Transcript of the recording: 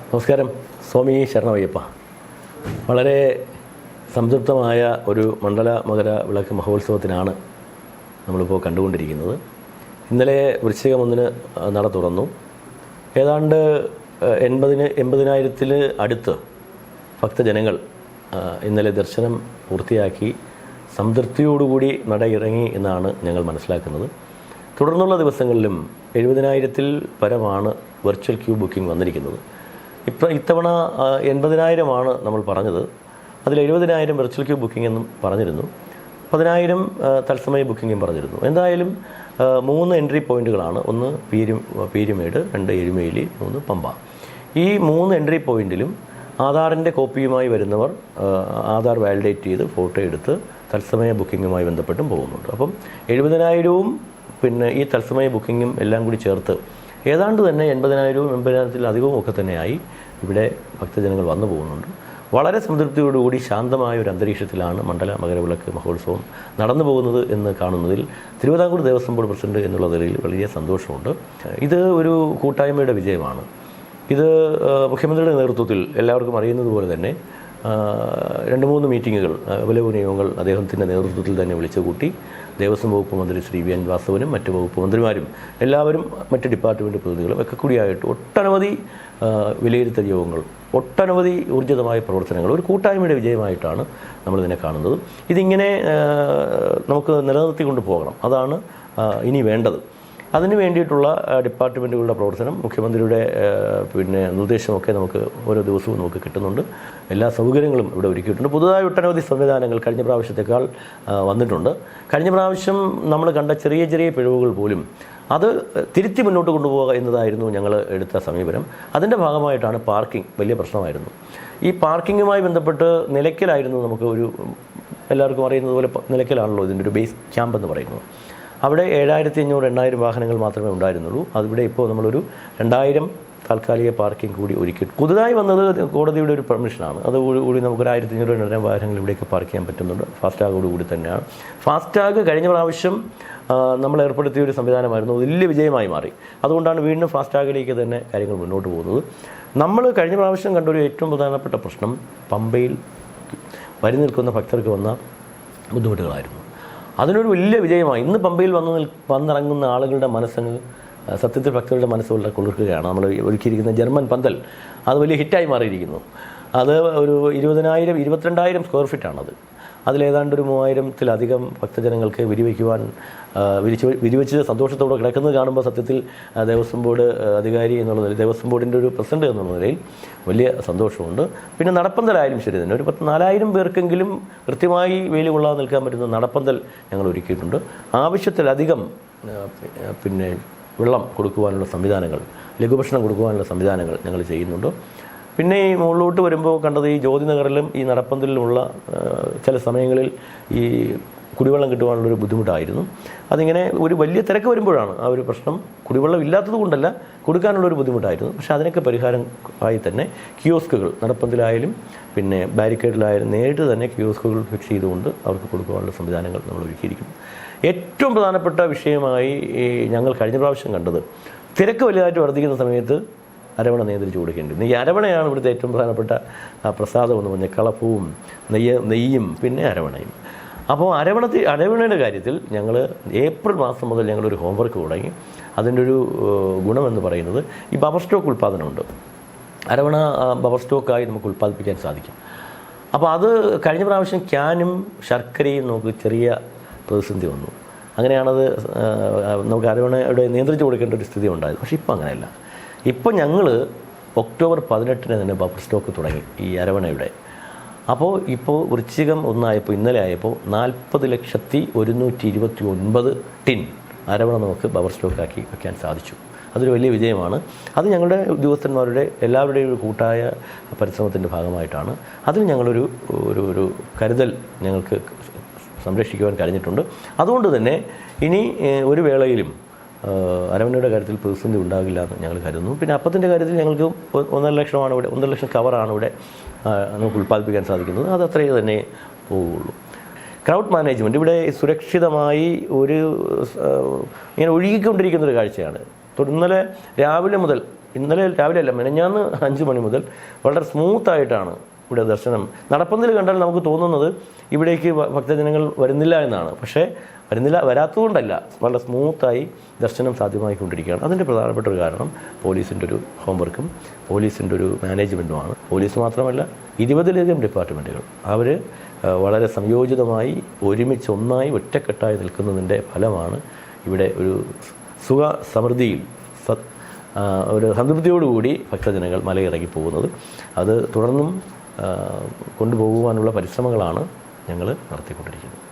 നമസ്കാരം. സ്വാമി ശരണമയ്യപ്പ. വളരെ സംതൃപ്തമായ ഒരു മണ്ഡല മകര വിളക്ക് മഹോത്സവത്തിനാണ് നമ്മളിപ്പോൾ കണ്ടുകൊണ്ടിരിക്കുന്നത്. ഇന്നലെ വൃശ്ചികം 1 നട തുറന്നു. ഏതാണ്ട് 80,000 അടുത്ത് ഭക്തജനങ്ങൾ ഇന്നലെ ദർശനം പൂർത്തിയാക്കി സംതൃപ്തിയോടുകൂടി നട ഇറങ്ങി എന്നാണ് ഞങ്ങൾ മനസ്സിലാക്കുന്നത്. തുടർന്നുള്ള ദിവസങ്ങളിലും 70,000 പരമാണ് വെർച്വൽ ക്യൂ ബുക്കിംഗ് വന്നിരിക്കുന്നത്. ഇത്തവണ 80,000 നമ്മൾ പറഞ്ഞത്. അതിൽ 70,000 വെർച്വൽ ക്യൂ ബുക്കിംഗ് എന്നും പറഞ്ഞിരുന്നു. 10,000 തത്സമയ ബുക്കിങ്ങും പറഞ്ഞിരുന്നു. എന്തായാലും 3 എൻട്രി പോയിന്റുകളാണ്. 1 പീരുമേട്, 2 എരുമേലി, 3 പമ്പ. ഈ 3 എൻട്രി പോയിന്റിലും ആധാറിൻ്റെ കോപ്പിയുമായി വരുന്നവർ ആധാർ വാലിഡേറ്റ് ചെയ്ത് ഫോട്ടോ എടുത്ത് തത്സമയ ബുക്കിങ്ങുമായി ബന്ധപ്പെട്ടും പോകുന്നുണ്ട്. അപ്പം 70,000 പിന്നെ ഈ തത്സമയ ബുക്കിങ്ങും എല്ലാം കൂടി ചേർത്ത് ഏതാണ്ട് തന്നെ 80,000 80,000-ത്തിലധികവും ഒക്കെ തന്നെയായി ഇവിടെ ഭക്തജനങ്ങൾ വന്നു പോകുന്നുണ്ട്. വളരെ സംതൃപ്തിയോടുകൂടി ശാന്തമായ ഒരു അന്തരീക്ഷത്തിലാണ് മണ്ഡല മകരവിളക്ക് മഹോത്സവം നടന്നു പോകുന്നത് എന്ന് കാണുന്നതിൽ തിരുവിതാംകൂർ ദേവസ്വം ബോർഡ് പ്രസിഡന്റ് എന്നുള്ള നിലയിൽ വലിയ സന്തോഷമുണ്ട്. ഇത് ഒരു കൂട്ടായ്മയുടെ വിജയമാണ്. ഇത് മുഖ്യമന്ത്രിയുടെ നേതൃത്വത്തിൽ എല്ലാവർക്കും അറിയുന്നത് പോലെ തന്നെ 2-3 മീറ്റിങ്ങുകൾ, അവലോകന യോഗങ്ങൾ അദ്ദേഹത്തിൻ്റെ നേതൃത്വത്തിൽ തന്നെ വിളിച്ചു കൂട്ടി. ദേവസ്വം വകുപ്പ് മന്ത്രി ശ്രീ വി എൻ വാസവനും മറ്റ് വകുപ്പ് മന്ത്രിമാരും എല്ലാവരും മറ്റ് ഡിപ്പാർട്ട്മെൻറ്റ് പ്രതിനിധികളും ഒക്കെ കൂടിയായിട്ട് ഒട്ടനവധി വിലയിരുത്തൽ യോഗങ്ങൾ, ഒട്ടനവധി ഊർജിതമായ പ്രവർത്തനങ്ങൾ, ഒരു കൂട്ടായ്മയുടെ വിജയമായിട്ടാണ് നമ്മളിതിനെ കാണുന്നത്. ഇതിങ്ങനെ നമുക്ക് നിലനിർത്തിക്കൊണ്ട് പോകണം. അതാണ് ഇനി വേണ്ടത്. അതിന് വേണ്ടിയിട്ടുള്ള ഡിപ്പാർട്ട്മെൻറ്റുകളുടെ പ്രവർത്തനം, മുഖ്യമന്ത്രിയുടെ നിർദ്ദേശമൊക്കെ നമുക്ക് ഓരോ ദിവസവും നമുക്ക് കിട്ടുന്നുണ്ട്. എല്ലാ സൗകര്യങ്ങളും ഇവിടെ ഒരുക്കിയിട്ടുണ്ട്. പുതുതായി ഒട്ടനവധി സംവിധാനങ്ങൾ കഴിഞ്ഞ പ്രാവശ്യത്തേക്കാൾ വന്നിട്ടുണ്ട്. കഴിഞ്ഞ പ്രാവശ്യം നമ്മൾ കണ്ട ചെറിയ ചെറിയ പിഴവുകൾ പോലും അത് തിരുത്തി മുന്നോട്ട് കൊണ്ടുപോകുക എന്നതായിരുന്നു ഞങ്ങൾ എടുത്ത സമീപനം. അതിൻ്റെ ഭാഗമായിട്ടാണ് പാർക്കിംഗ് വലിയ പ്രശ്നമായിരുന്നു. ഈ പാർക്കിങ്ങുമായി ബന്ധപ്പെട്ട് നിലയ്ക്കലായിരുന്നു നമുക്ക് എല്ലാവർക്കും അറിയുന്നത് പോലെ നിലയ്ക്കലാണല്ലോ ഇതിൻ്റെ ഒരു ബേസ് ക്യാമ്പ് എന്ന് പറയുന്നത്. അവിടെ 7,500-8,000 വാഹനങ്ങൾ മാത്രമേ ഉണ്ടായിരുന്നുള്ളൂ. അതിവിടെ ഇപ്പോൾ നമ്മളൊരു 2,000 താൽക്കാലിക പാർക്കിംഗ് കൂടി ഒരുക്കി. പുതുതായി വന്നത് കോടതിയുടെ ഒരു പെർമിഷനാണ്. അതുകൂടി നമുക്കൊരു 1,500-2,000 വാഹനങ്ങൾ ഇവിടേക്ക് പാർക്ക് ചെയ്യാൻ പറ്റുന്നുണ്ട്. ഫാസ്റ്റാഗോടുകൂടി തന്നെയാണ്. ഫാസ്റ്റാഗ് കഴിഞ്ഞ പ്രാവശ്യം നമ്മൾ ഏർപ്പെടുത്തിയ ഒരു സംവിധാനമായിരുന്നു. വലിയ വിജയമായി മാറി. അതുകൊണ്ടാണ് വീണ്ടും ഫാസ്റ്റാഗിലേക്ക് തന്നെ കാര്യങ്ങൾ മുന്നോട്ട് പോകുന്നത്. നമ്മൾ കഴിഞ്ഞ പ്രാവശ്യം കണ്ടൊരു ഏറ്റവും പ്രധാനപ്പെട്ട പ്രശ്നം പമ്പയിൽ വരി നിൽക്കുന്ന ഭക്തർക്ക് വന്ന ബുദ്ധിമുട്ടുകളായിരുന്നു. അതിനൊരു വലിയ വിജയമായി. ഇന്ന് പമ്പയിൽ വന്നിറങ്ങുന്ന ആളുകളുടെ മനസ്സിന് സത്യത്തിൽ ഭക്തരുടെ മനസ്സുകളുടെ കുളിർക്കുകയാണ്. നമ്മൾ ഒരുക്കിയിരിക്കുന്ന ജർമ്മൻ പന്തൽ അത് വലിയ ഹിറ്റായി മാറിയിരിക്കുന്നു. അത് ഒരു 22,000 സ്ക്വയർ ഫീറ്റാണത്. അതിലേതാണ്ട് ഒരു 3,000-ത്തിലധികം ഭക്തജനങ്ങൾക്ക് വിരിവെച്ച് സന്തോഷത്തോടെ കിടക്കുന്നത് കാണുമ്പോൾ സത്യത്തിൽ ദേവസ്വം ബോർഡ് അധികാരി എന്നുള്ള നിലയിൽ, ദേവസ്വം ബോർഡിൻ്റെ ഒരു പ്രസിഡന്റ് എന്നുള്ള നിലയിൽ വലിയ സന്തോഷമുണ്ട്. പിന്നെ നടപ്പന്തലായാലും ശരി തന്നെ ഒരു 4,000 പേർക്കെങ്കിലും കൃത്യമായി വെയിൽ കൊള്ളാതെ നിൽക്കാൻ പറ്റുന്ന നടപ്പന്തൽ ഞങ്ങൾ ഒരുക്കിയിട്ടുണ്ട്. ആവശ്യത്തിലധികം വെള്ളം കൊടുക്കുവാനുള്ള സംവിധാനങ്ങൾ, ലഘുഭക്ഷണം കൊടുക്കുവാനുള്ള സംവിധാനങ്ങൾ ഞങ്ങൾ ചെയ്യുന്നുണ്ട്. പിന്നെ ഈ മുകളിലോട്ട് വരുമ്പോൾ കണ്ടത് ഈ ജ്യോതിനഗറിലും ഈ നടപ്പന്തലിലുമുള്ള ചില സമയങ്ങളിൽ ഈ കുടിവെള്ളം കിട്ടുവാനുള്ളൊരു ബുദ്ധിമുട്ടായിരുന്നു. അതിങ്ങനെ ഒരു വലിയ തിരക്ക് വരുമ്പോഴാണ് ആ ഒരു പ്രശ്നം. കുടിവെള്ളം ഇല്ലാത്തത് കൊണ്ടല്ല, കൊടുക്കാനുള്ളൊരു ബുദ്ധിമുട്ടായിരുന്നു. പക്ഷേ അതിനൊക്കെ പരിഹാരമായി തന്നെ കിയോസ്കുകൾ നടപ്പന്തലായാലും ബാരിക്കേഡിലായാലും നേരിട്ട് തന്നെ കിയോസ്കുകൾ ഫിക്സ് ചെയ്തുകൊണ്ട് അവർക്ക് കൊടുക്കുവാനുള്ള സംവിധാനങ്ങൾ നമ്മൾ ഒരുക്കിയിരിക്കുന്നു. ഏറ്റവും പ്രധാനപ്പെട്ട വിഷയമായി ഞങ്ങൾ കഴിഞ്ഞ പ്രാവശ്യം കണ്ടത് തിരക്ക് വലുതായിട്ട് വർദ്ധിക്കുന്ന സമയത്ത് അരവണ നിയന്ത്രിച്ച് കൊടുക്കേണ്ടിയിരുന്നു. ഈ അരവണയാണ് ഇവിടുത്തെ ഏറ്റവും പ്രധാനപ്പെട്ട പ്രസാദം എന്ന് പറഞ്ഞാൽ കളപ്പവും നെയ്യും പിന്നെ അരവണയും. അപ്പോൾ അരവണയുടെ കാര്യത്തിൽ ഞങ്ങൾ ഏപ്രിൽ മാസം മുതൽ ഞങ്ങളൊരു ഹോംവർക്ക് തുടങ്ങി. അതിൻ്റെ ഒരു ഗുണമെന്ന് പറയുന്നത് ഈ ബഫർ സ്റ്റോക്ക് ഉൽപ്പാദനമുണ്ട്. അരവണ ബഫർ സ്റ്റോക്കായി നമുക്ക് ഉൽപ്പാദിപ്പിക്കാൻ സാധിക്കും. അപ്പോൾ അത് കഴിഞ്ഞ പ്രാവശ്യം ക്യാനും ശർക്കരയും നമുക്ക് ചെറിയ പ്രതിസന്ധി വന്നു. അങ്ങനെയാണത് നമുക്ക് അരവണയുടെ നിയന്ത്രിച്ച് കൊടുക്കേണ്ട ഒരു സ്ഥിതി ഉണ്ടായത്. പക്ഷേ ഇപ്പോൾ അങ്ങനെയല്ല. ഇപ്പോൾ ഞങ്ങൾ ഒക്ടോബർ 18 തന്നെ ബഫർ സ്റ്റോക്ക് തുടങ്ങി ഈ അരവണയുടെ. അപ്പോൾ ഇപ്പോൾ വൃശ്ചികം 1 ഇന്നലെ ആയപ്പോൾ 40,129 ടിൻ അരവണ നമുക്ക് ബഫർ സ്റ്റോക്കാക്കി വയ്ക്കാൻ സാധിച്ചു. അതൊരു വലിയ വിജയമാണ്. അത് ഞങ്ങളുടെ ഉദ്യോഗസ്ഥന്മാരുടെ എല്ലാവരുടെയും ഒരു കൂട്ടായ പരിശ്രമത്തിൻ്റെ ഭാഗമായിട്ടാണ്. അതിൽ ഞങ്ങളൊരു ഒരു കരുതൽ ഞങ്ങൾക്ക് സംരക്ഷിക്കുവാൻ കഴിഞ്ഞിട്ടുണ്ട്. അതുകൊണ്ട് തന്നെ ഇനി ഒരു വേളയിലും അരവണയുടെ കാര്യത്തിൽ പ്രതിസന്ധി ഉണ്ടാകില്ല എന്ന് ഞങ്ങൾ കരുതുന്നു. പിന്നെ അപ്പത്തിൻ്റെ കാര്യത്തിൽ ഞങ്ങൾക്ക് 1,50,000 1,00,000 കവറാണ് ഇവിടെ നമുക്ക് ഉൽപ്പാദിപ്പിക്കാൻ സാധിക്കുന്നത്. അത് അത്രയേ തന്നെ പോവുകയുള്ളൂ. ക്രൗഡ് മാനേജ്മെൻറ്റ് ഇവിടെ സുരക്ഷിതമായി ഇങ്ങനെ ഒഴുകിക്കൊണ്ടിരിക്കുന്നൊരു കാഴ്ചയാണ്. ഇന്നലെ രാവിലെ മുതൽ ഇന്നലെ രാവിലെ അല്ല, മെനഞ്ഞാന്ന് 5 മണി മുതൽ വളരെ സ്മൂത്തായിട്ടാണ് ഇവിടെ ദർശനം. നടപ്പന്തൽ കണ്ടാൽ നമുക്ക് തോന്നുന്നത് ഇവിടേക്ക് ഭക്തജനങ്ങൾ വരുന്നില്ല എന്നാണ്. പക്ഷേ വരാത്തതുകൊണ്ടല്ല, വളരെ സ്മൂത്തായി ദർശനം സാധ്യമായിക്കൊണ്ടിരിക്കുകയാണ്. അതിൻ്റെ പ്രധാനപ്പെട്ട ഒരു കാരണം പോലീസിൻ്റെ ഒരു ഹോംവർക്കും പോലീസിൻ്റെ ഒരു മാനേജ്മെൻറ്റുമാണ്. പോലീസ് മാത്രമല്ല, 20ലധികം ഡിപ്പാർട്ട്മെൻറ്റുകൾ അവർ വളരെ സംയോജിതമായി ഒരുമിച്ച് ഒന്നായി ഒറ്റക്കെട്ടായി നിൽക്കുന്നതിൻ്റെ ഫലമാണ് ഇവിടെ ഒരു സുഖ സമൃദ്ധിയിൽ ഒരു സംതൃപ്തിയോടുകൂടി ഭക്തജനങ്ങൾ മലയിറങ്ങി പോകുന്നത്. അത് തുടർന്നും കൊണ്ടുപോകുവാനുള്ള പരിശ്രമങ്ങളാണ് ഞങ്ങൾ നടത്തിക്കൊണ്ടിരിക്കുന്നത്.